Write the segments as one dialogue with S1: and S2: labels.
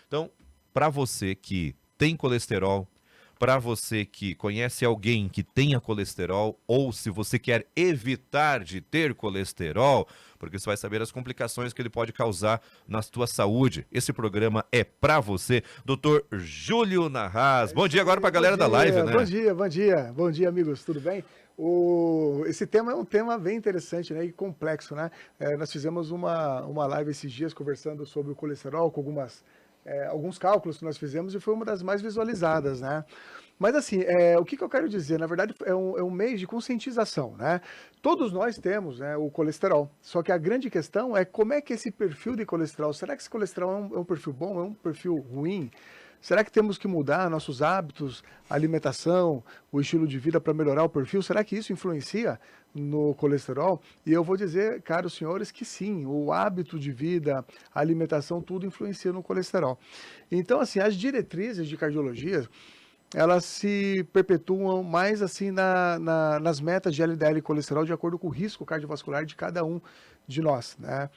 S1: Então, para você que tem colesterol, para você que conhece alguém que tenha colesterol, ou se você quer evitar de ter colesterol, porque você vai saber as complicações que ele pode causar na sua saúde. Esse programa é para você. Doutor Júlio Narraz. Bom dia agora para a galera da live, né?
S2: Bom dia, amigos, tudo bem? Esse tema é um tema bem interessante, né, e complexo, né? Nós fizemos uma live esses dias conversando sobre o colesterol, com alguns cálculos que nós fizemos e foi uma das mais visualizadas, né? Mas assim, o que eu quero dizer? Na verdade, é um mês de conscientização, né? Todos nós temos, né, o colesterol. Só que a grande questão é como é que esse perfil de colesterol, será que esse colesterol é um perfil bom, é um perfil ruim? Será que temos que mudar nossos hábitos, alimentação, o estilo de vida para melhorar o perfil? Será que isso influencia no colesterol? E eu vou dizer, caros senhores, que sim, o hábito de vida, a alimentação, tudo influencia no colesterol. Então, assim, as diretrizes de cardiologia, elas se perpetuam mais assim nas metas de LDL e colesterol de acordo com o risco cardiovascular de cada um de nós, né?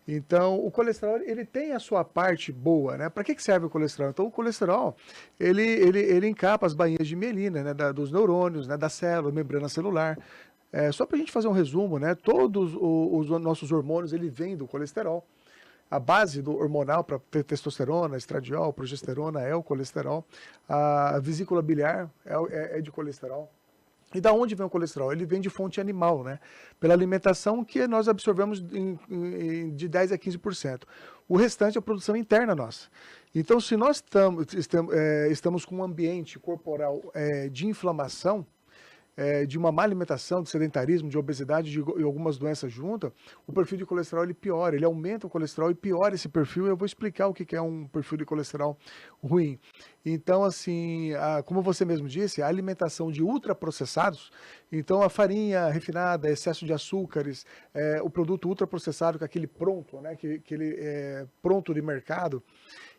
S2: Então, o colesterol, ele tem a sua parte boa, né? Para que serve o colesterol? Então, o colesterol, ele encapa as bainhas de mielina, né? Dos neurônios, né? Da célula, membrana celular. Só para a gente fazer um resumo, né? Todos os nossos hormônios, ele vêm do colesterol. A base do hormonal para ter testosterona, estradiol, progesterona é o colesterol. A vesícula biliar é de colesterol. E da onde vem o colesterol? Ele vem de fonte animal, né? Pela alimentação que nós absorvemos de 10 a 15%. O restante é a produção interna nossa. Então, se nós estamos com um ambiente corporal de inflamação, de uma má alimentação, de sedentarismo, de obesidade e algumas doenças juntas, o perfil de colesterol ele piora, ele aumenta o colesterol e piora esse perfil. Eu vou explicar o que é um perfil de colesterol ruim. Então, assim, como você mesmo disse, a alimentação de ultraprocessados, então a farinha refinada, excesso de açúcares, o produto ultraprocessado, que é aquele pronto, né, que ele é pronto de mercado,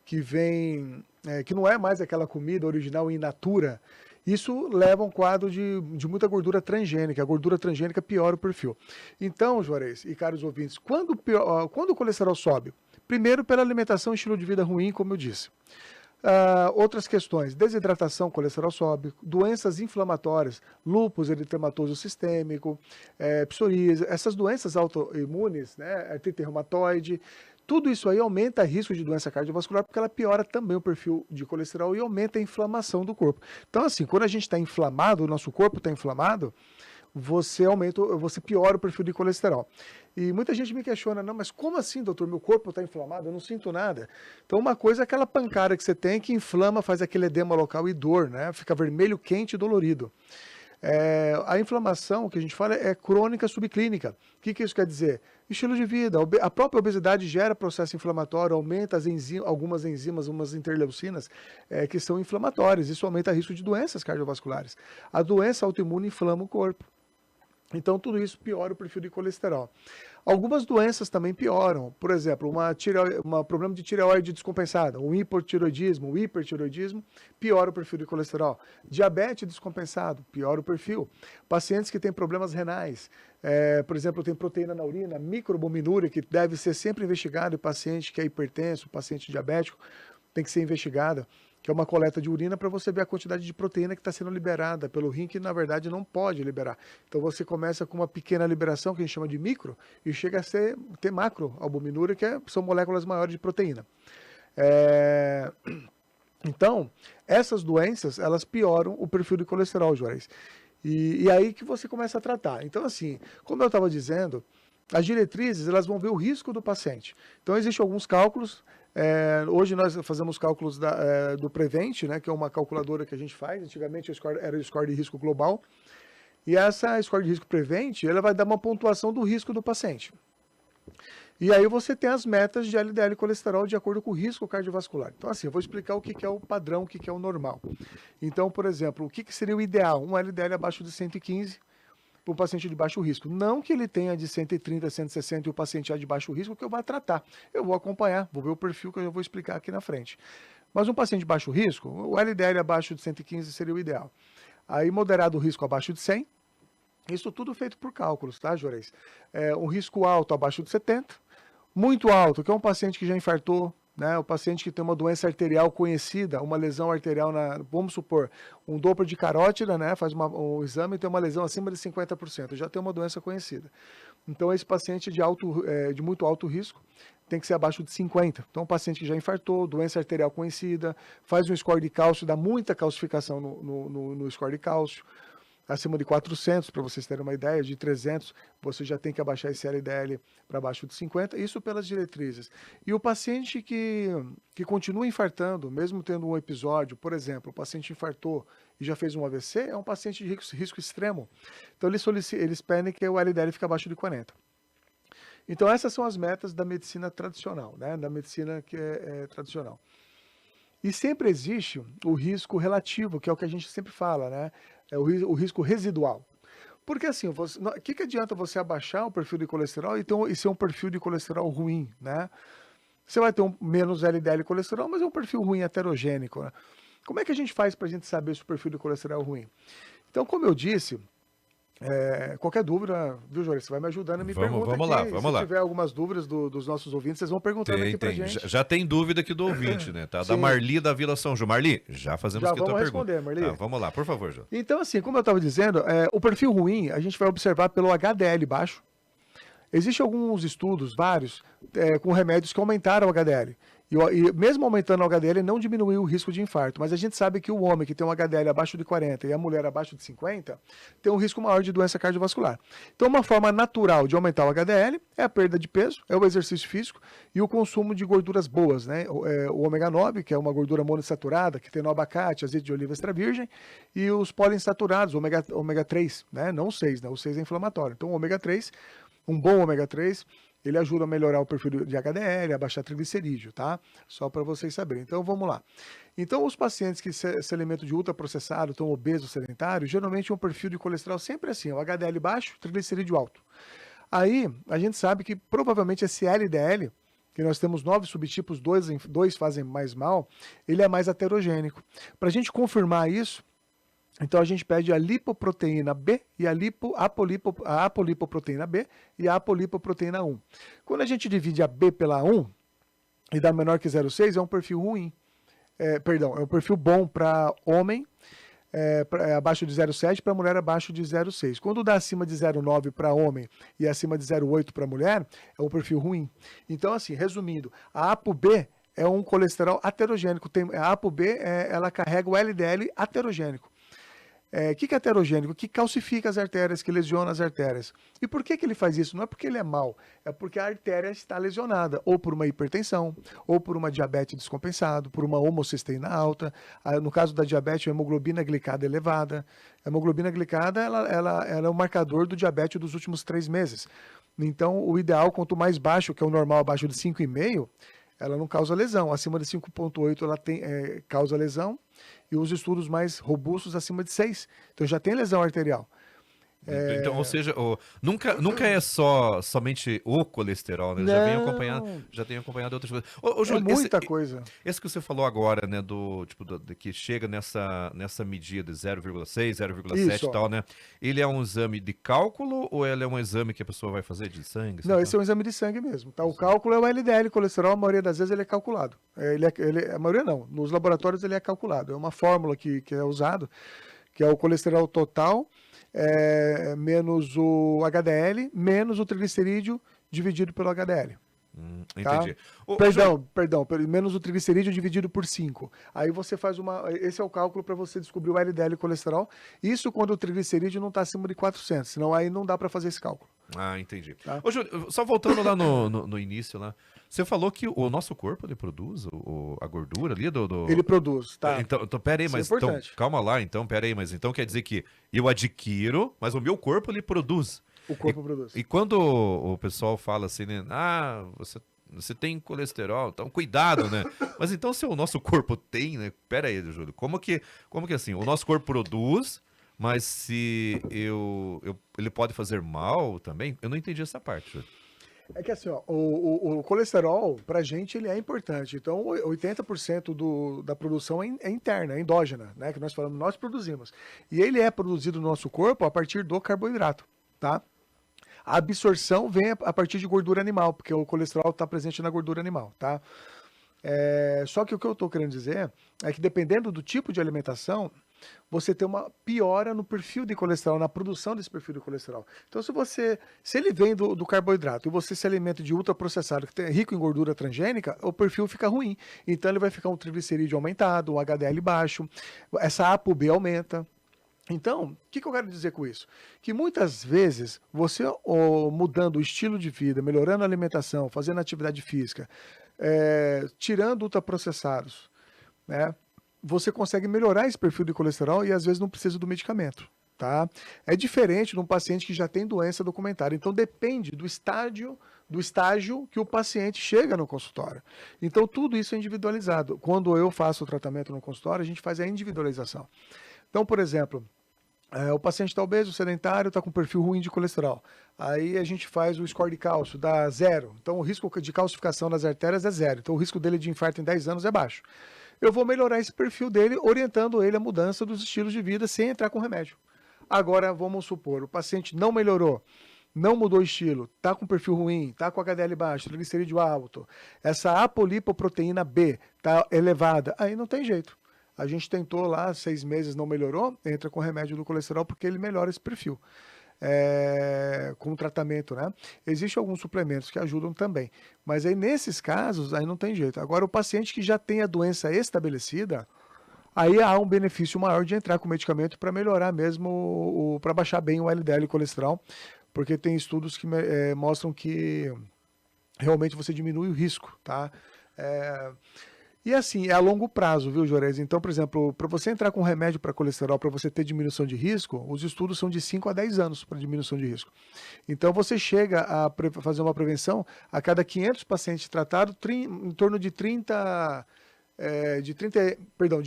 S2: que vem, que não é mais aquela comida original in natura. Isso leva a um quadro de muita gordura transgênica. A gordura transgênica piora o perfil. Então, Juarez e caros ouvintes, quando o colesterol sobe? Primeiro, pela alimentação e estilo de vida ruim, como eu disse. Outras questões, desidratação, colesterol sobe, doenças inflamatórias, lúpus eritematoso sistêmico, psoríase, essas doenças autoimunes, né, artrite reumatoide, tudo isso aí aumenta o risco de doença cardiovascular porque ela piora também o perfil de colesterol e aumenta a inflamação do corpo. Então, assim, quando a gente está inflamado, o nosso corpo está inflamado, você piora o perfil de colesterol. E muita gente me questiona, não, mas como assim, doutor? Meu corpo está inflamado, eu não sinto nada. Então, uma coisa é aquela pancada que você tem que inflama, faz aquele edema local e dor, né? Fica vermelho, quente e dolorido. A inflamação que a gente fala é crônica subclínica. O que isso quer dizer? Estilo de vida. A própria obesidade gera processo inflamatório, aumenta algumas enzimas, umas interleucinas que são inflamatórias. Isso aumenta o risco de doenças cardiovasculares. A doença autoimune inflama o corpo. Então, tudo isso piora o perfil de colesterol. Algumas doenças também pioram. Por exemplo, um problema de tireoide descompensada, um hipotireoidismo, um hipertireoidismo, piora o perfil de colesterol. Diabetes descompensado, piora o perfil. Pacientes que têm problemas renais, por exemplo, tem proteína na urina, microalbuminúria, que deve ser sempre investigado em paciente que é hipertenso, paciente diabético, tem que ser investigada, que é uma coleta de urina para você ver a quantidade de proteína que está sendo liberada pelo rim, que na verdade não pode liberar. Então você começa com uma pequena liberação, que a gente chama de micro, e chega a ter macroalbuminúria, são moléculas maiores de proteína. Então, essas doenças, elas pioram o perfil de colesterol, Juarez. E aí que você começa a tratar. Então, assim, como eu estava dizendo, as diretrizes, elas vão ver o risco do paciente. Então, existem alguns cálculos. Hoje nós fazemos cálculos do Prevent, né, que é uma calculadora que a gente faz. Antigamente era o score de risco global. E essa score de risco Prevent, ela vai dar uma pontuação do risco do paciente. E aí você tem as metas de LDL e colesterol de acordo com o risco cardiovascular. Então, assim, eu vou explicar o que é o padrão, o que é o normal. Então, por exemplo, o que seria o ideal? Um LDL abaixo de 115 para um paciente de baixo risco. Não que ele tenha de 130, 160 e o paciente já de baixo risco, que eu vou tratar. Eu vou acompanhar, vou ver o perfil que eu vou explicar aqui na frente. Mas um paciente de baixo risco, o LDL abaixo de 115 seria o ideal. Aí, moderado risco abaixo de 100. Isso tudo feito por cálculos, tá, Juarez? Um risco alto abaixo de 70. Muito alto, que é um paciente que já infartou, né? O paciente que tem uma doença arterial conhecida, uma lesão arterial vamos supor, um Doppler de carótida, né? Faz um exame e tem uma lesão acima de 50%, já tem uma doença conhecida. Então, esse paciente de muito alto risco tem que ser abaixo de 50. Então, um paciente que já infartou, doença arterial conhecida, faz um score de cálcio, dá muita calcificação no score de cálcio, acima de 400, para vocês terem uma ideia, de 300, você já tem que abaixar esse LDL para abaixo de 50, isso pelas diretrizes. E o paciente que continua infartando, mesmo tendo um episódio, por exemplo, o paciente infartou e já fez um AVC, é um paciente de risco extremo. Então, eles pedem que o LDL fique abaixo de 40. Então, essas são as metas da medicina tradicional, né? Da medicina que é tradicional. E sempre existe o risco relativo, que é o que a gente sempre fala, né? É o risco residual. Porque assim, o que adianta você abaixar o perfil de colesterol e ser um perfil de colesterol ruim, né? Você vai ter menos LDL colesterol, mas é um perfil ruim, heterogênico, né? Como é que a gente faz para a gente saber se o perfil de colesterol é ruim? Então, como eu disse, qualquer dúvida, viu, Jorge? Você vai me ajudando, me pergunta
S1: vamos
S2: aqui.
S1: lá, vamos lá.
S2: Se tiver algumas dúvidas dos nossos ouvintes, vocês vão perguntando aqui pra gente.
S1: Já tem dúvida aqui do ouvinte, né? Tá? Da
S2: Sim.
S1: Marli da Vila São João. Marli, já fazemos aqui a tua pergunta.
S2: Responder, Marli.
S1: Tá, vamos lá, por favor, João.
S2: Então, assim, como eu estava dizendo, o perfil ruim a gente vai observar pelo HDL baixo. Existem alguns estudos, vários, com remédios que aumentaram o HDL. E mesmo aumentando o HDL, não diminuiu o risco de infarto. Mas a gente sabe que o homem que tem um HDL abaixo de 40 e a mulher abaixo de 50 tem um risco maior de doença cardiovascular. Então, uma forma natural de aumentar o HDL é a perda de peso, é o exercício físico e o consumo de gorduras boas, né? O ômega 9, que é uma gordura monoinsaturada, que tem no abacate, azeite de oliva extra virgem, e os poliinsaturados, ômega 3, né? Não o 6, né? O 6 é inflamatório. Então, o ômega 3, um bom ômega 3, ele ajuda a melhorar o perfil de HDL, a baixar triglicerídeo, tá? Só para vocês saberem. Então, vamos lá. Então, os pacientes que se alimentam de ultraprocessado, estão obesos, sedentários, geralmente um perfil de colesterol sempre assim, o HDL baixo, triglicerídeo alto. Aí, a gente sabe que provavelmente esse LDL, que nós temos 9 subtipos, dois fazem mais mal, ele é mais heterogênico. Para a gente confirmar isso, então a gente pede a lipoproteína B e a apolipoproteína B e a apolipoproteína 1. Quando a gente divide a B pela 1 e dá menor que 0,6, é um perfil ruim. É um perfil bom para homem, abaixo de 0,7, para mulher abaixo de 0,6. Quando dá acima de 0,9 para homem e acima de 0,8 para mulher, é um perfil ruim. Então, assim, resumindo, a ApoB é um colesterol heterogênico. A ApoB, ela carrega o LDL heterogênico. O que é heterogênico? Que calcifica as artérias, que lesiona as artérias. E por que ele faz isso? Não é porque ele é mau, é porque a artéria está lesionada, ou por uma hipertensão, ou por uma diabetes descompensada, por uma homocisteína alta. No caso da diabetes, a hemoglobina glicada elevada. A hemoglobina glicada ela é o marcador do diabetes dos últimos 3 meses. Então, o ideal, quanto mais baixo, que é o normal, abaixo de 5,5, ela não causa lesão. Acima de 5,8 ela causa lesão. E os estudos mais robustos acima de 6. Então já tem lesão arterial.
S1: Então, ou seja, nunca é somente o colesterol, né? Eu já tenho acompanhado outras coisas. Júlio,
S2: muita coisa.
S1: Esse que você falou agora, né, que chega nessa medida de 0,6, 0,7 e tal, né? Ele é um exame de cálculo ou ele é um exame que a pessoa vai fazer de sangue?
S2: Não, esse é um exame de sangue mesmo. Tá? O cálculo é o LDL, colesterol, a maioria das vezes ele é calculado. A maioria não, nos laboratórios ele é calculado. É uma fórmula que é usado, que é o colesterol total, menos o HDL, menos o triglicerídeo dividido pelo HDL.
S1: Entendi.
S2: Tá? Perdão, menos o triglicerídeo dividido por 5. Aí você faz esse é o cálculo para você descobrir o LDL e colesterol. Isso quando o triglicerídeo não está acima de 400, senão aí não dá para fazer esse cálculo.
S1: Entendi.
S2: Tá?
S1: Júlio, só voltando lá no início, lá, você falou que o nosso corpo ele produz a gordura ali do...
S2: Ele produz, tá?
S1: Então pera aí, mas então, calma lá, então, pera aí, mas então quer dizer que eu adquiro, mas o meu corpo ele produz.
S2: O corpo produz.
S1: E quando o pessoal fala assim, né? Você tem colesterol, então cuidado, né? Mas então se o nosso corpo tem, né? Pera aí, Júlio, como que assim, o nosso corpo produz, mas se ele pode fazer mal também? Eu não entendi essa parte, Júlio.
S2: É que assim, ó, o colesterol, pra gente, ele é importante. Então, 80% da produção é interna, é endógena, né? Que nós falamos, nós produzimos. E ele é produzido no nosso corpo a partir do carboidrato, tá? A absorção vem a partir de gordura animal, porque o colesterol está presente na gordura animal, tá? Só que o que eu estou querendo dizer é que dependendo do tipo de alimentação, você tem uma piora no perfil de colesterol, na produção desse perfil de colesterol. Então, se ele vem do carboidrato e você se alimenta de ultraprocessado, que é rico em gordura transgênica, o perfil fica ruim. Então, ele vai ficar um triglicerídeo aumentado, um HDL baixo, essa ApoB aumenta. Então, o que eu quero dizer com isso? Que muitas vezes você mudando o estilo de vida, melhorando a alimentação, fazendo atividade física, tirando ultraprocessados, né, você consegue melhorar esse perfil de colesterol e às vezes não precisa do medicamento, tá? É diferente de um paciente que já tem doença documentada. Então depende do estágio que o paciente chega no consultório. Então tudo isso é individualizado. Quando eu faço o tratamento no consultório, a gente faz a individualização. Então, por exemplo, o paciente está obeso, sedentário, está com perfil ruim de colesterol. Aí a gente faz o score de cálcio, dá 0. Então o risco de calcificação nas artérias é 0. Então o risco dele de infarto em 10 anos é baixo. Eu vou melhorar esse perfil dele, orientando ele à mudança dos estilos de vida sem entrar com remédio. Agora, vamos supor, o paciente não melhorou, não mudou o estilo, está com perfil ruim, está com HDL baixo, triglicerídeo alto, essa apolipoproteína B está elevada, aí não tem jeito. A gente tentou lá 6 meses, não melhorou, entra com remédio do colesterol porque ele melhora esse perfil. Com o tratamento, né? Existem alguns suplementos que ajudam também, mas aí nesses casos, aí não tem jeito. Agora, o paciente que já tem a doença estabelecida, aí há um benefício maior de entrar com medicamento para melhorar mesmo, para baixar bem o LDL e o colesterol, porque tem estudos que mostram que realmente você diminui o risco, tá? E assim, é a longo prazo, viu, Juarez? Então, por exemplo, para você entrar com remédio para colesterol, para você ter diminuição de risco, os estudos são de 5 a 10 anos para diminuição de risco. Então, você chega a fazer uma prevenção a cada 500 pacientes tratados, em torno de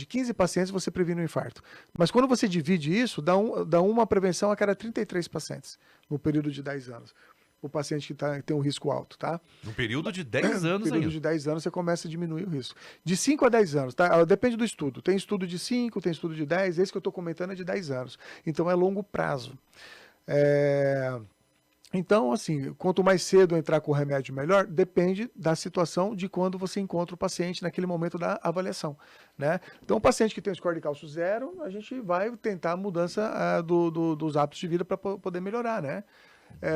S2: 15 pacientes você previne um infarto. Mas quando você divide isso, dá uma prevenção a cada 33 pacientes, no período de 10 anos. O paciente que tem um risco alto, tá?
S1: No período de 10 anos
S2: No período de 10 anos você começa a diminuir o risco. De 5 a 10 anos, tá? Depende do estudo. Tem estudo de 5, tem estudo de 10, esse que eu estou comentando é de 10 anos. Então é longo prazo. Então, assim, quanto mais cedo entrar com o remédio, melhor, depende da situação de quando você encontra o paciente naquele momento da avaliação, né? Então, o paciente que tem o score de cálcio 0, a gente vai tentar a mudança dos hábitos de vida para poder melhorar, né?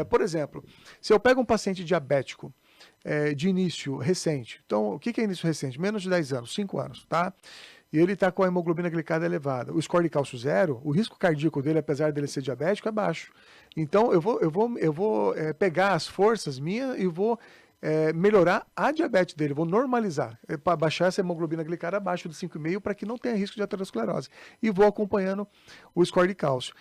S2: Por exemplo, se eu pego um paciente diabético de início recente, então o que é início recente? Menos de 10 anos, 5 anos, tá? E ele está com a hemoglobina glicada elevada, o score de cálcio 0, o risco cardíaco dele, apesar dele ser diabético, é baixo. Então eu vou pegar as forças minhas e vou melhorar a diabetes dele, vou normalizar, para baixar essa hemoglobina glicada abaixo de 5,5 para que não tenha risco de aterosclerose. E vou acompanhando o score de cálcio.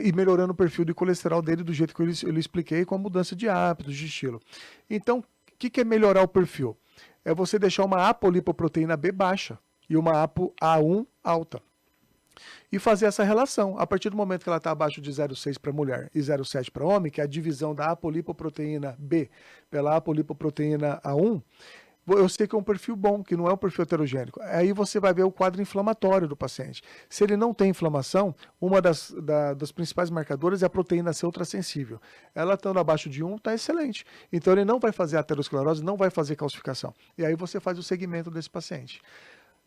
S2: E melhorando o perfil de colesterol dele do jeito que eu lhe expliquei, com a mudança de hábitos, de estilo. Então, o que é melhorar o perfil? É você deixar uma apolipoproteína B baixa e uma ApoA1 alta. E fazer essa relação. A partir do momento que ela está abaixo de 0,6 para mulher e 0,7 para homem, que é a divisão da apolipoproteína B pela apolipoproteína A1, eu sei que é um perfil bom, que não é um perfil heterogênico. Aí você vai ver o quadro inflamatório do paciente. Se ele não tem inflamação, uma das principais marcadoras é a proteína C ultrassensível. Ela estando abaixo de 1, está excelente. Então ele não vai fazer aterosclerose, não vai fazer calcificação. E aí você faz o segmento desse paciente.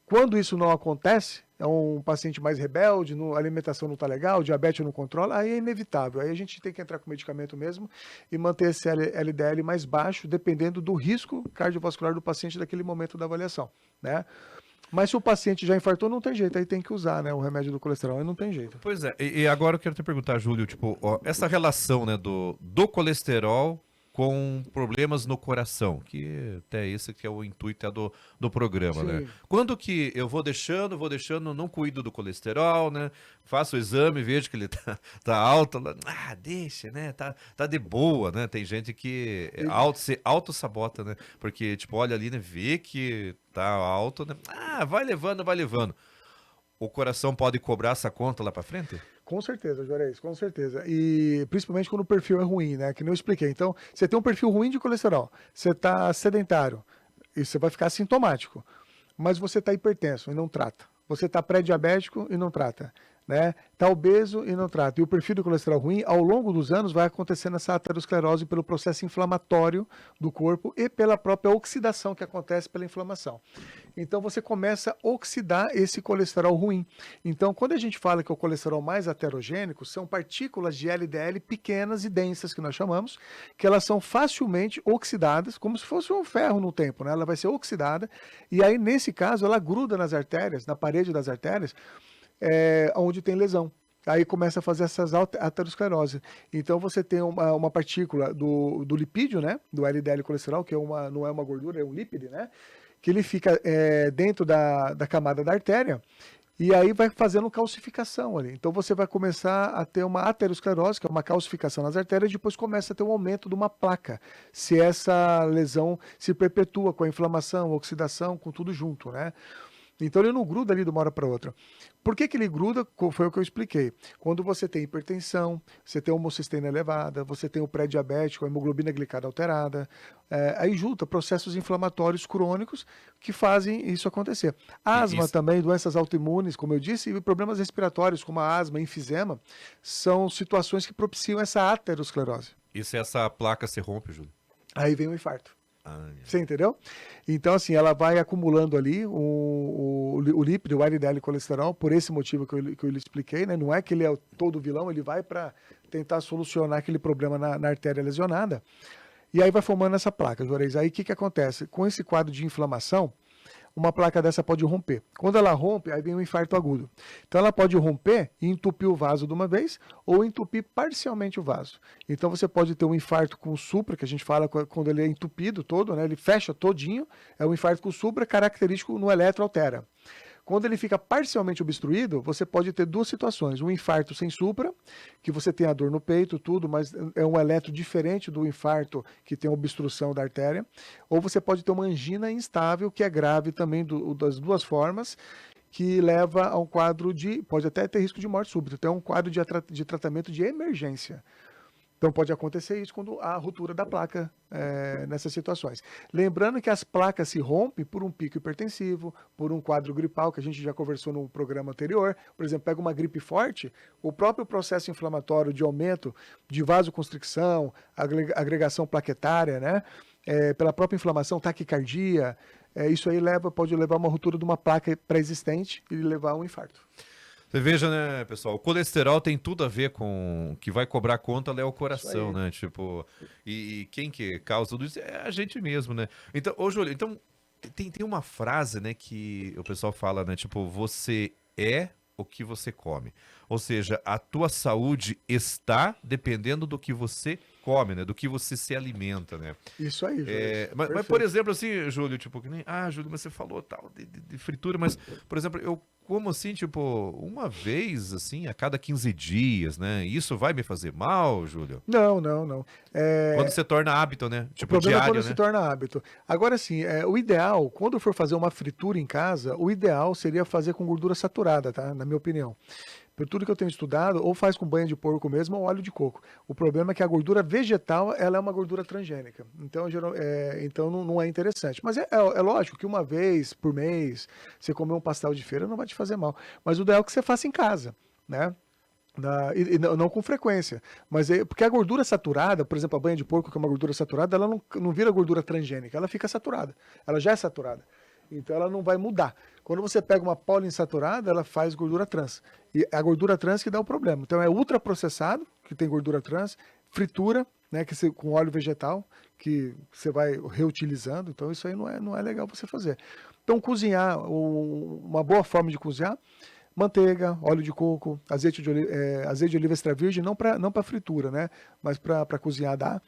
S2: Quando isso não acontece, é um paciente mais rebelde, a alimentação não está legal, diabetes não controla, aí é inevitável. Aí a gente tem que entrar com medicamento mesmo e manter esse LDL mais baixo, dependendo do risco cardiovascular do paciente naquele momento da avaliação, né? Mas se o paciente já infartou, não tem jeito, aí tem que usar, né, o remédio do colesterol, aí não tem jeito.
S1: Pois é, e agora eu quero te perguntar, Júlio, tipo, essa relação, né, do colesterol com problemas no coração, que até esse que é o intuito do programa, né? Quando que eu vou deixando, não cuido do colesterol, né? Faço o exame, vejo que ele tá alto, deixa, né? Tá de boa, né? Tem gente que se auto-sabota, né? Porque, tipo, olha ali, né? Vê que tá alto, né? Vai levando. O coração pode cobrar essa conta lá pra frente?
S2: Com certeza, Juarez, com certeza. E principalmente quando o perfil é ruim, né? Que nem eu expliquei. Então, você tem um perfil ruim de colesterol, você está sedentário, e você vai ficar assintomático. Mas você está hipertenso e não trata. Você está pré-diabético e não trata. né? Tá obeso e não trata. E o perfil do colesterol ruim, ao longo dos anos, vai acontecendo essa aterosclerose pelo processo inflamatório do corpo e pela própria oxidação que acontece pela inflamação. Então você começa a oxidar esse colesterol ruim. Então, quando a gente fala que é o colesterol mais aterogênico, são partículas de LDL pequenas e densas, que nós chamamos, que elas são facilmente oxidadas, como se fosse um ferro no tempo, né? Ela vai ser oxidada, e aí, nesse caso, ela gruda nas artérias, na parede das artérias, onde tem lesão. Aí começa a fazer essas aterosclerose. Então você tem uma partícula do lipídio, né? Do LDL colesterol, que não é uma gordura, é um lípide, né? Que ele fica dentro da camada da artéria, e aí vai fazendo calcificação ali. Então você vai começar a ter uma aterosclerose, que é uma calcificação nas artérias, e depois começa a ter um aumento de uma placa, se essa lesão se perpetua com a inflamação, oxidação, com tudo junto, né? Então ele não gruda ali de uma hora para outra. Por que ele gruda? Foi o que eu expliquei. Quando você tem hipertensão, você tem homocisteína elevada, você tem o pré-diabético, a hemoglobina glicada alterada, aí junta processos inflamatórios crônicos que fazem isso acontecer. Asma também, doenças autoimunes, como eu disse, e problemas respiratórios, como a asma, enfisema, são situações que propiciam essa aterosclerose.
S1: E se essa placa se rompe, Júlio?
S2: Aí vem o infarto. Você entendeu? Então, assim, ela vai acumulando ali o lípido, o LDL colesterol, por esse motivo que eu lhe expliquei, né? Não é que ele é todo vilão, ele vai para tentar solucionar aquele problema na artéria lesionada. E aí vai formando essa placa, Juarez. Aí o que acontece? Com esse quadro de inflamação, uma placa dessa pode romper. Quando ela rompe, aí vem um infarto agudo. Então ela pode romper e entupir o vaso de uma vez ou entupir parcialmente o vaso. Então você pode ter um infarto com supra, que a gente fala quando ele é entupido todo, né? Ele fecha todinho, é um infarto com supra característico no eletro altera. Quando ele fica parcialmente obstruído, você pode ter duas situações. Um infarto sem supra, que você tem a dor no peito, tudo, mas é um eletro diferente do infarto que tem obstrução da artéria. Ou você pode ter uma angina instável, que é grave também das duas formas, que leva a um quadro pode até ter risco de morte súbita. Então é um quadro de tratamento de emergência. Então pode acontecer isso quando há ruptura da placa nessas situações. Lembrando que as placas se rompem por um pico hipertensivo, por um quadro gripal, que a gente já conversou no programa anterior. Por exemplo, pega uma gripe forte, o próprio processo inflamatório de aumento de vasoconstricção, agregação plaquetária, né? Pela própria inflamação, taquicardia, isso aí pode levar a uma ruptura de uma placa pré-existente e levar a um infarto.
S1: Você veja, né, pessoal, o colesterol tem tudo a ver com que vai cobrar conta é o coração, né? Tipo, e quem que causa tudo isso é a gente mesmo, né? Então, ô Júlio, então tem uma frase, né, que o pessoal fala, né, tipo, você é o que você come. Ou seja, a tua saúde está dependendo do que você come, né? Do que você se alimenta, né?
S2: Isso aí, Júlio.
S1: Mas, por exemplo, assim, Júlio, tipo, que nem, Júlio, mas você falou tal de fritura, mas, por exemplo, eu como assim, tipo, uma vez, assim, a cada 15 dias, né? Isso vai me fazer mal, Júlio?
S2: Não.
S1: Quando você torna hábito, né? Tipo,
S2: o problema
S1: diário,
S2: é quando
S1: né?
S2: se torna hábito. Agora, sim, o ideal, quando for fazer uma fritura em casa, o ideal seria fazer com gordura saturada, tá? Na minha opinião. Por tudo que eu tenho estudado, ou faz com banha de porco mesmo ou óleo de coco. O problema é que a gordura vegetal, ela é uma gordura transgênica. Então, então não é interessante. Mas é lógico que uma vez por mês, você comer um pastel de feira não vai te fazer mal. Mas o ideal é que você faça em casa, né? E não com frequência. Mas porque a gordura saturada, por exemplo, a banha de porco, que é uma gordura saturada, ela não vira gordura transgênica, ela fica saturada. Ela já é saturada. Então ela não vai mudar. Quando você pega uma poliinsaturada, ela faz gordura trans. E é a gordura trans que dá o problema. Então é ultraprocessado, que tem gordura trans, fritura, né, com óleo vegetal, que você vai reutilizando. Então isso aí não é legal você fazer. Então cozinhar, uma boa forma de cozinhar, manteiga, óleo de coco, azeite de oliva extra virgem, não para fritura, né, mas para cozinhar dá.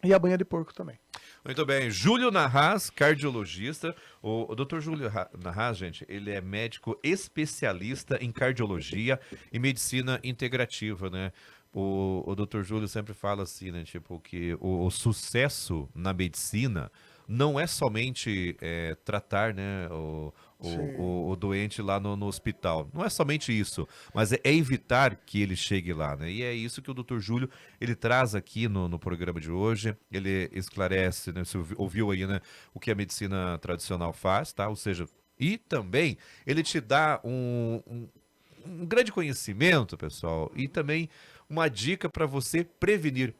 S2: E a banha de porco também.
S1: Muito bem. Júlio Narraz, cardiologista. O Dr. Júlio Narraz, gente, ele é médico especialista em cardiologia e medicina integrativa, né? O Dr. Júlio sempre fala assim, né? Tipo, que o sucesso na medicina não é somente tratar, né, o doente lá no hospital. Não é somente isso, mas é evitar que ele chegue lá, né? E é isso que o Dr. Júlio, ele traz aqui no programa de hoje. Ele esclarece, né? Você ouviu aí, né, o que a medicina tradicional faz, tá? Ou seja, e também ele te dá um grande conhecimento, pessoal, e também uma dica para você prevenir.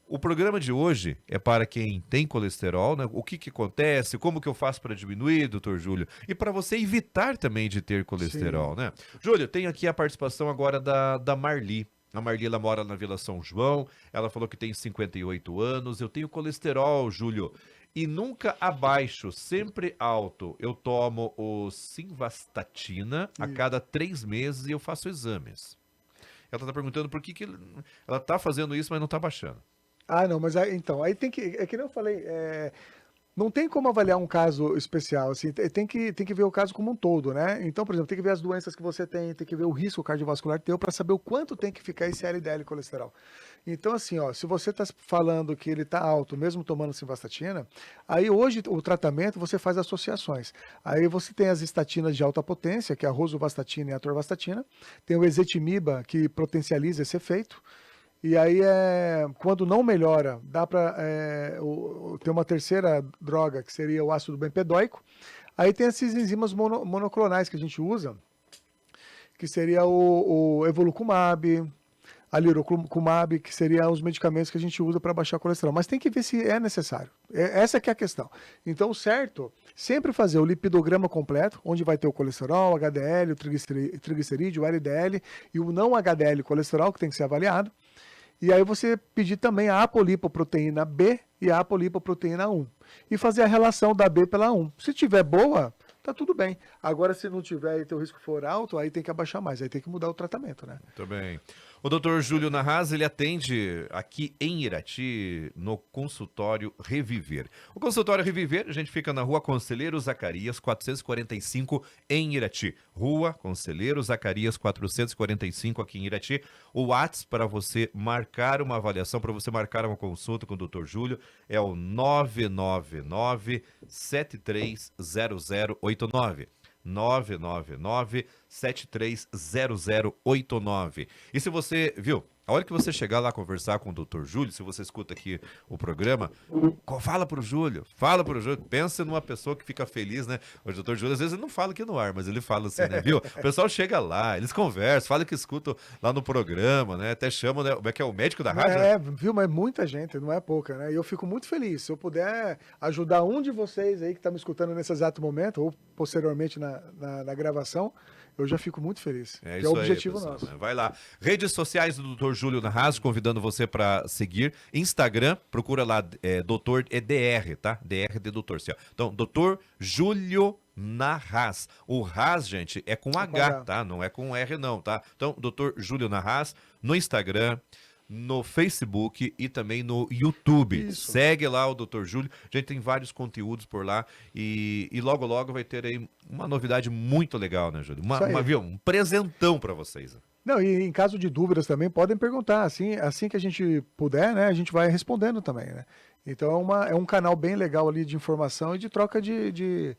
S1: O programa de hoje é para quem tem colesterol, né? O que que acontece, como que eu faço para diminuir, doutor Júlio? E para você evitar também de ter colesterol,
S2: Sim.
S1: né? Júlio, tenho aqui a participação agora da Marli. A Marli, ela mora na Vila São João, ela falou que tem 58 anos, eu tenho colesterol, Júlio, e nunca abaixo, sempre alto. Eu tomo o Simvastatina a
S2: E-
S1: cada 3 meses e eu faço exames. Ela está perguntando por que ela está fazendo isso, mas não está baixando.
S2: Ah, não, mas então, aí tem que, é que nem eu falei, não tem como avaliar um caso especial, assim, tem que ver o caso como um todo, né? Então, por exemplo, tem que ver as doenças que você tem que ver o risco cardiovascular teu para saber o quanto tem que ficar esse LDL colesterol. Então, assim, ó, se você está falando que ele está alto, mesmo tomando simvastatina, aí hoje o tratamento você faz associações. Aí você tem as estatinas de alta potência, que é a rosuvastatina e a atorvastatina, tem o ezetimiba, que potencializa esse efeito. E aí, quando não melhora, dá para ter uma terceira droga, que seria o ácido bempedóico. Aí tem esses enzimas monoclonais que a gente usa, que seria o evolucumab, a liroculumab, que seriam os medicamentos que a gente usa para baixar o colesterol. Mas tem que ver se é necessário. Essa que é a questão. Então, o certo, sempre fazer o lipidograma completo, onde vai ter o colesterol, o HDL, o triglicerídeo, o LDL e o não HDL colesterol, que tem que ser avaliado. E aí você pedir também a apolipoproteína B e a apolipoproteína 1. E fazer a relação da B pela 1. Se tiver boa, tá tudo bem. Agora, se não tiver e teu risco for alto, aí tem que abaixar mais, aí tem que mudar o tratamento, né?
S1: Muito bem. O doutor Júlio Narraz, ele atende aqui em Irati, no consultório Reviver. O consultório Reviver, a gente fica na rua Conselheiro Zacarias, 445, em Irati. Rua Conselheiro Zacarias, 445, aqui em Irati. O WhatsApp para você marcar uma avaliação, para você marcar uma consulta com o doutor Júlio, é o 999-730089. 999-730089. E se você, viu, a hora que você chegar lá conversar com o doutor Júlio, se você escuta aqui o programa, fala pro Júlio, pensa numa pessoa que fica feliz, né? O doutor Júlio, às vezes, ele não fala aqui no ar, mas ele fala assim, né, viu? O pessoal chega lá, eles conversam, fala que escutam lá no programa, né? Até chamam, né? Como é que é o médico da rádio?
S2: Viu, mas muita gente, não é pouca, né? E eu fico muito feliz. Se eu puder ajudar um de vocês aí que está me escutando nesse exato momento, ou posteriormente na gravação, eu já fico muito feliz.
S1: É
S2: Que
S1: isso
S2: é o
S1: aí,
S2: objetivo
S1: pessoal,
S2: nosso.
S1: né? Vai lá. Redes sociais do Dr. Júlio Narraz, convidando você para seguir. Instagram, procura lá, doutor, DR, tá? DR de doutor. Assim, ó. Então, Dr. Júlio Narraz. O Raz, gente, é com H, tá? Não é com R, não, tá? Então, Dr. Júlio Narraz, no Instagram, no Facebook e também no YouTube.
S2: Isso.
S1: Segue lá o Dr. Júlio. A gente tem vários conteúdos por lá e logo, logo vai ter aí uma novidade muito legal, né, Júlio?
S2: Isso aí.
S1: Viu? Um presentão para vocês.
S2: Não, e em caso de dúvidas também, podem perguntar. Assim que a gente puder, né, a gente vai respondendo também, né? Então é um canal bem legal ali de informação e de troca de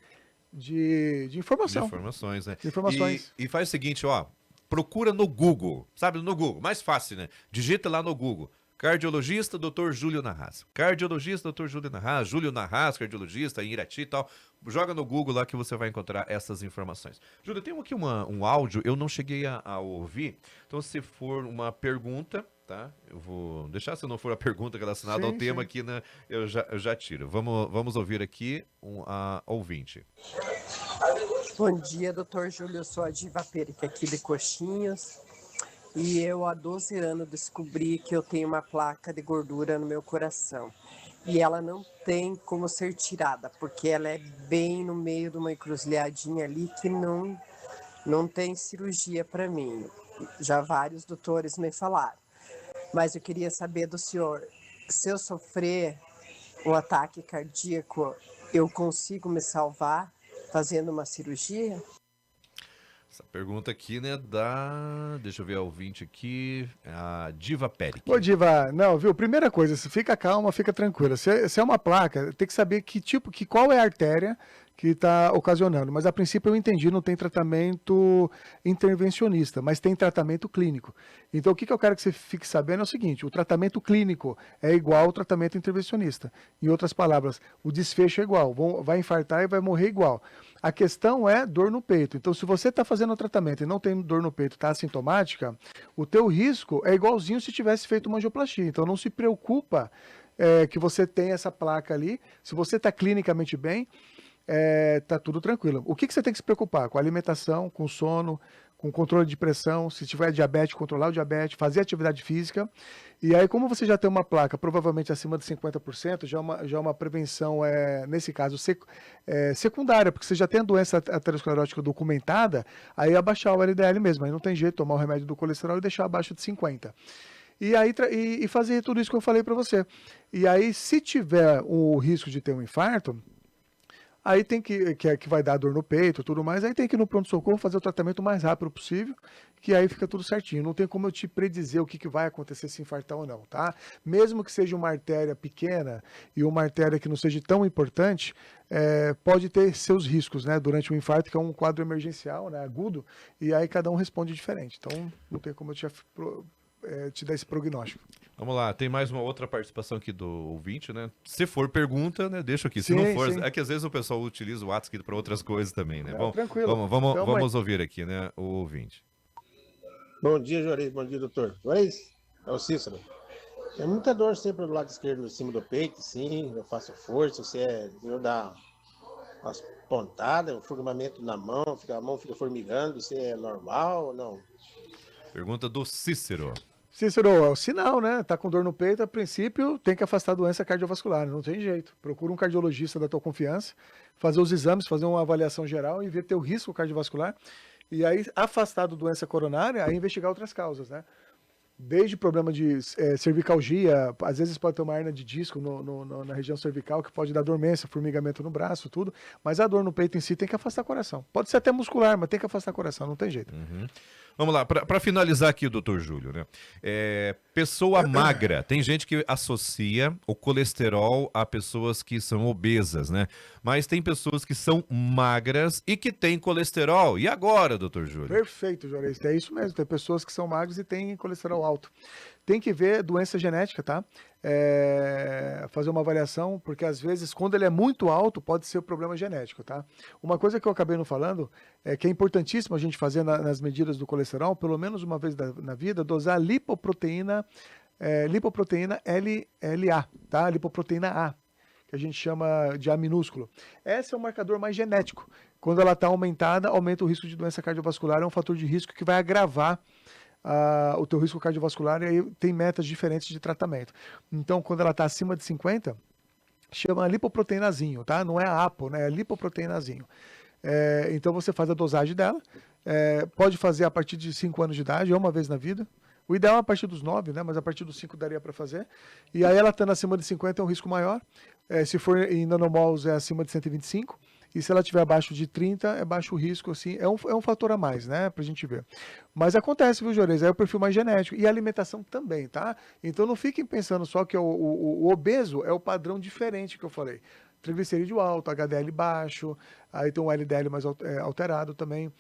S2: informação.
S1: De informações, né?
S2: De informações.
S1: E faz o seguinte, ó. Procura no Google, sabe? No Google, mais fácil, né? Digita lá no Google. Cardiologista, Dr. Júlio Narraz. Cardiologista, Dr. Júlio Narraz. Júlio Narraz, cardiologista, em Irati e tal. Joga no Google lá que você vai encontrar essas informações. Júlio, tem aqui um áudio, eu não cheguei a ouvir. Então, se for uma pergunta, tá? Eu vou deixar, se não for a pergunta relacionada ao tema aqui, né? Eu já tiro. Vamos ouvir aqui a ouvinte.
S3: Bom dia, doutor Júlio. Eu sou a Diva Périca aqui de Coxinhas. E eu, há 12 anos, descobri que eu tenho uma placa de gordura no meu coração. E ela não tem como ser tirada, porque ela é bem no meio de uma encruzilhadinha ali que não tem cirurgia para mim. Já vários doutores me falaram. Mas eu queria saber do senhor, se eu sofrer um ataque cardíaco, eu consigo me salvar fazendo uma cirurgia?
S1: Essa pergunta aqui, né, deixa eu ver a ouvinte aqui, a Diva Périca.
S2: Ô, Diva, não, viu? Primeira coisa, fica calma, fica tranquila. Se é uma placa, tem que saber qual é a artéria que está ocasionando. Mas a princípio eu entendi, não tem tratamento intervencionista, mas tem tratamento clínico. Então o que eu quero que você fique sabendo é o seguinte, o tratamento clínico é igual ao tratamento intervencionista. Em outras palavras, o desfecho é igual, vai infartar e vai morrer igual. A questão é dor no peito. Então se você está fazendo o tratamento e não tem dor no peito, está assintomática, o teu risco é igualzinho se tivesse feito uma angioplastia. Então não se preocupa que você tem essa placa ali. Se você está clinicamente bem, tá tudo tranquilo. O que você tem que se preocupar? Com a alimentação, com o sono, com o controle de pressão, se tiver diabetes, controlar o diabetes, fazer atividade física. E aí, como você já tem uma placa provavelmente acima de 50%, já é uma prevenção, nesse caso, secundária, porque você já tem a doença aterosclerótica documentada, aí abaixar o LDL mesmo. Aí não tem jeito, tomar o remédio do colesterol e deixar abaixo de 50. E aí e fazer tudo isso que eu falei para você. E aí, se tiver o risco de ter um infarto, aí tem que vai dar dor no peito e tudo mais, aí tem que ir no pronto-socorro fazer o tratamento o mais rápido possível, que aí fica tudo certinho. Não tem como eu te predizer o que vai acontecer se infartar ou não, tá? Mesmo que seja uma artéria pequena e uma artéria que não seja tão importante, pode ter seus riscos, né? Durante o infarto, que é um quadro emergencial, né? Agudo, e aí cada um responde diferente. Então, não tem como eu te dar esse prognóstico.
S1: Vamos lá, tem mais uma outra participação aqui do ouvinte, né? Se for pergunta, né, deixa aqui. Se
S2: Sim,
S1: não for,
S2: sim.
S1: é que às vezes o pessoal utiliza o WhatsApp para outras coisas também, né?
S2: Não, tranquilo.
S1: Vamos ouvir aqui, né, o ouvinte.
S4: Bom dia, Juarez. Bom dia, doutor. Juarez, é o Cícero. É muita dor sempre do lado esquerdo, em cima do peito, sim. Eu faço força, eu dá umas pontadas, um formigamento na mão, a mão fica formigando, isso é normal ou não?
S1: Pergunta do Cícero.
S2: Cícero, é o sinal, né? Tá com dor no peito, a princípio tem que afastar a doença cardiovascular, não tem jeito. Procura um cardiologista da tua confiança, fazer os exames, fazer uma avaliação geral e ver teu risco cardiovascular. E aí, afastado doença coronária, aí investigar outras causas, né? Desde problema de cervicalgia, às vezes pode ter uma hernia de disco na região cervical, que pode dar dormência, formigamento no braço, tudo. Mas a dor no peito em si tem que afastar o coração. Pode ser até muscular, mas tem que afastar o coração, não tem jeito.
S1: Uhum. Vamos lá, para finalizar aqui, doutor Júlio, né? Pessoa magra, tem gente que associa o colesterol a pessoas que são obesas, né? Mas tem pessoas que são magras e que têm colesterol. E agora, doutor Júlio?
S2: Perfeito, Juarez. É isso mesmo. Tem pessoas que são magras e têm colesterol alto. Tem que ver doença genética, tá? Fazer uma avaliação, porque às vezes, quando ele é muito alto, pode ser problema genético, tá? Uma coisa que eu acabei não falando, que é importantíssimo a gente fazer nas medidas do colesterol, pelo menos uma vez na vida, dosar lipoproteína LA, tá? Lipoproteína A, que a gente chama de A minúsculo. Esse é o marcador mais genético. Quando ela está aumentada, aumenta o risco de doença cardiovascular, é um fator de risco que vai agravar o teu risco cardiovascular, e aí tem metas diferentes de tratamento. Então, quando ela está acima de 50, chama lipoproteínazinho, tá? Não é a APO, né? É lipoproteínazinho. Então, você faz a dosagem dela, pode fazer a partir de 5 anos de idade, uma vez na vida. O ideal é a partir dos 9, né? Mas a partir dos 5 daria para fazer. E aí, ela estando acima de 50 é um risco maior. Se for em nanomols, é acima de 125. E se ela estiver abaixo de 30, é baixo risco, assim, é um fator a mais, né, pra gente ver. Mas acontece, viu, Juarez? É o perfil mais genético. E a alimentação também, tá? Então não fiquem pensando só que o obeso é o padrão diferente que eu falei. Triglicerídeo alto, HDL baixo, aí tem um LDL mais alterado também.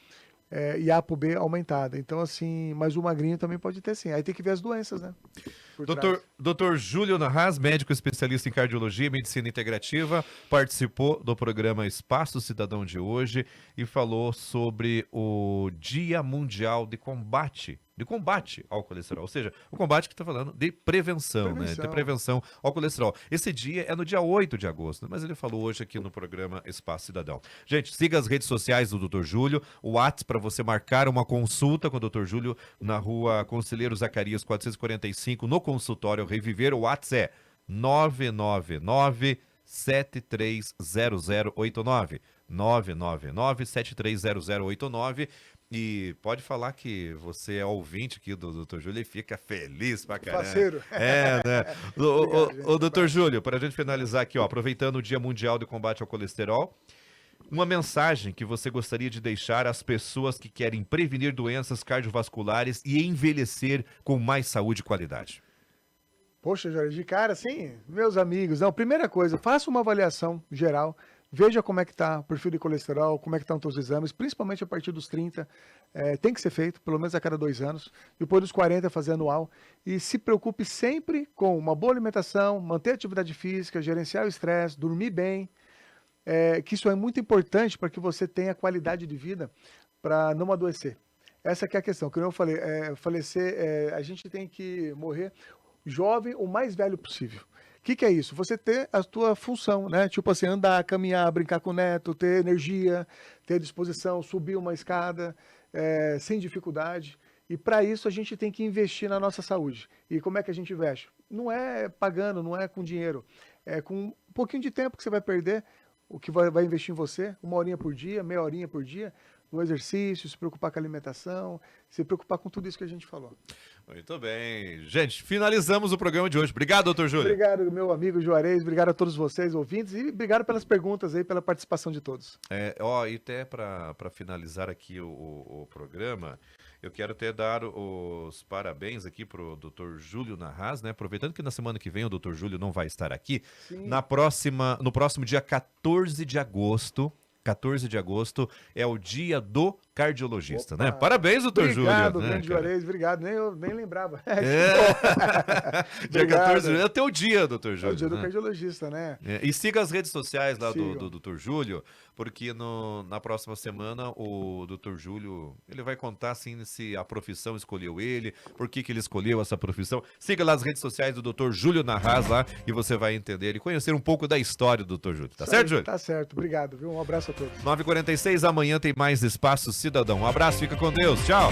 S2: E ApoB aumentada. Então, assim, mas o magrinho também pode ter sim. Aí tem que ver as doenças, né?
S1: Doutor Júlio Narraz, médico especialista em cardiologia e medicina integrativa, participou do programa Espaço Cidadão de hoje e falou sobre o Dia Mundial de Combate ao colesterol, ou seja, o combate que está falando de prevenção, né? De prevenção ao colesterol. Esse dia é no dia 8 de agosto, mas ele falou hoje aqui no programa Espaço Cidadão. Gente, siga as redes sociais do Dr. Júlio, o WhatsApp para você marcar uma consulta com o Dr. Júlio na rua Conselheiro Zacarias 445, no consultório Reviver. O WhatsApp é 999 730089. 999-730089. E pode falar que você é ouvinte aqui do Dr. Júlio e fica feliz pra caramba.
S2: Parceiro.
S1: Né? Ô, Dr. Júlio, para a gente finalizar aqui, ó, aproveitando o Dia Mundial de Combate ao Colesterol, uma mensagem que você gostaria de deixar às pessoas que querem prevenir doenças cardiovasculares e envelhecer com mais saúde e qualidade.
S2: Poxa, Jorge, de cara, sim, meus amigos. Não, primeira coisa, faça uma avaliação geral. veja como é que está o perfil de colesterol, como é que estão os teus exames, principalmente a partir dos 30, tem que ser feito, pelo menos a cada 2 anos, depois dos 40 fazer anual, e se preocupe sempre com uma boa alimentação, manter a atividade física, gerenciar o estresse, dormir bem, que isso é muito importante para que você tenha qualidade de vida para não adoecer. Essa que é a questão, como eu falei, falecer, a gente tem que morrer jovem, o mais velho possível. O que é isso? Você ter a tua função, né? Tipo assim, andar, caminhar, brincar com o neto, ter energia, ter disposição, subir uma escada sem dificuldade. E para isso a gente tem que investir na nossa saúde. E como é que a gente investe? Não é pagando, não é com dinheiro. É com um pouquinho de tempo que você vai perder, o que vai investir em você, 1 horinha por dia, meia horinha por dia, no exercício, se preocupar com a alimentação, se preocupar com tudo isso que a gente falou.
S1: Muito bem. Gente, finalizamos o programa de hoje. Obrigado, doutor Júlio.
S2: Obrigado, meu amigo Juarez. Obrigado a todos vocês, ouvintes. E obrigado pelas perguntas aí, pela participação de todos.
S1: E até para finalizar aqui o programa, eu quero até dar os parabéns aqui para o doutor Júlio Narraz, né? Aproveitando que na semana que vem o doutor Júlio não vai estar aqui.
S2: Sim.
S1: No próximo dia 14 de agosto é o dia do cardiologista, né? Parabéns, doutor Júlio.
S2: Obrigado,
S1: né,
S2: grande Juarez, obrigado. Eu nem lembrava.
S1: Dia 14 é o teu dia, doutor Júlio.
S2: É o dia do cardiologista, né?
S1: E siga as redes sociais lá do doutor Júlio, porque na próxima semana o doutor Júlio, ele vai contar assim se a profissão escolheu ele, por que ele escolheu essa profissão. Siga lá as redes sociais do doutor Júlio Narraz lá e você vai entender e conhecer um pouco da história do doutor Júlio. Tá certo, Júlio?
S2: Tá certo, obrigado, viu? Um abraço a todos.
S1: 9h46, amanhã tem mais Espaço Cidadão. Um abraço, fica com Deus, tchau!